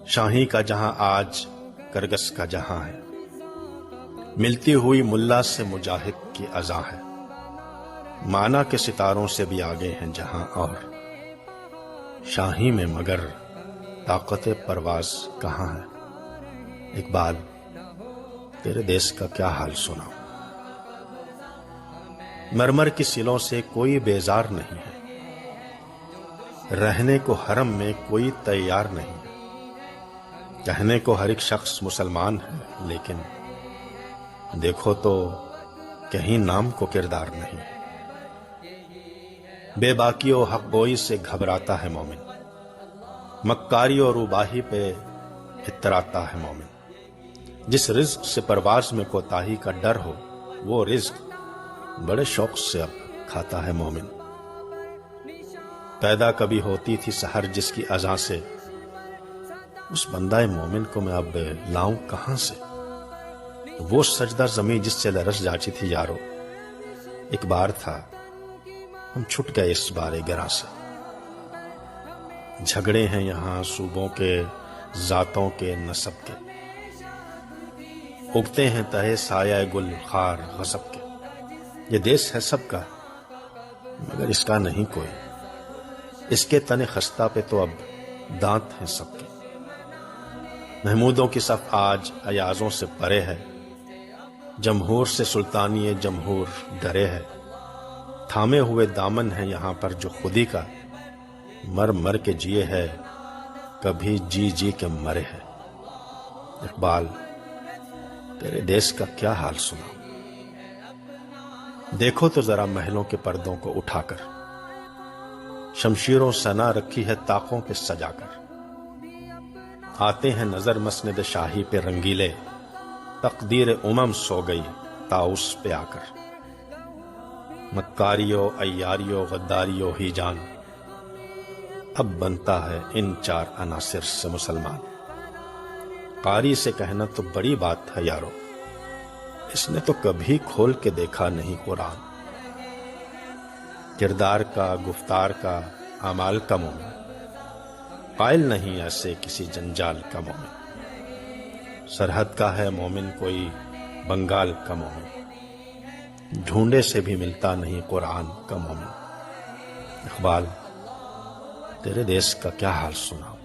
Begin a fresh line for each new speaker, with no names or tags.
شاہی کا جہاں آج کرگس کا جہاں ہے، ملتی ہوئی ملا سے مجاہد کی اذاں ہے، مانا کے ستاروں سے بھی آگے ہیں جہاں، اور شاہی میں مگر طاقت پرواز کہاں ہے۔ اقبال، تیرے دیس کا کیا حال سناؤں، مرمر کی سلوں سے کوئی بیزار نہیں ہے، رہنے کو حرم میں کوئی تیار نہیں ہے، کہنے کو ہر ایک شخص مسلمان ہے، لیکن دیکھو تو کہیں نام کو کردار نہیں ہے۔ بے باکی و حق گوئی سے گھبراتا ہے مومن، مکاری اور روباہی پہ اتراتا ہے مومن۔ جس رزق سے پرواز میں کوتاہی کا ڈر ہو، وہ رزق بڑے شوق سے اب کھاتا ہے مومن۔ پیدا کبھی ہوتی تھی سحر جس کی اذاں سے، اس بندہ مومن کو میں اب لاؤں کہاں سے؟ وہ سجدہ زمیں جس سے لرز جاتی تھی یارو، ایک بار تھا ہم چھٹ گئے اس بارے گراں سے۔ جھگڑے ہیں یہاں صوبوں کے، ذاتوں کے، نسب کے، اگتے ہیں تہے سایہ گل خار غضب کے۔ یہ دیس ہے سب کا مگر اس کا نہیں کوئی، اس کے تن خستہ پہ تو اب دانت ہیں سب کے۔ محمودوں کی صف آج ایازوں سے پرے ہے، جمہور سے سلطانی جمہور ڈرے ہے۔ تھامے ہوئے دامن ہے یہاں پر جو خودی کا، مر مر کے جیے ہے کبھی جی جی کے مرے ہے۔ اقبال، تیرے دیس کا کیا حال سناؤں، دیکھو تو ذرا محلوں کے پردوں کو اٹھا کر، شمشیروں سنا رکھی ہے طاقوں پہ سجا کر۔ آتے ہیں نظر مسند شاہی پہ رنگیلے، تقدیر امم سو گئی تاؤس پہ آ کر۔ مکاریو عیاریو غداریو ہی جان، اب بنتا ہے ان چار عناصر سے مسلمان۔ قاری سے کہنا تو بڑی بات ہے یارو، اس نے تو کبھی کھول کے دیکھا نہیں قرآن۔ کردار کا، گفتار کا، اعمال کا مومن، قائل نہیں ایسے کسی جنجال کا مومن۔ سرحد کا ہے مومن کوئی بنگال کا مومن، ڈھونڈے سے بھی ملتا نہیں قرآن کا مومن۔ اقبال، تیرے دیس کا کیا حال سناؤں۔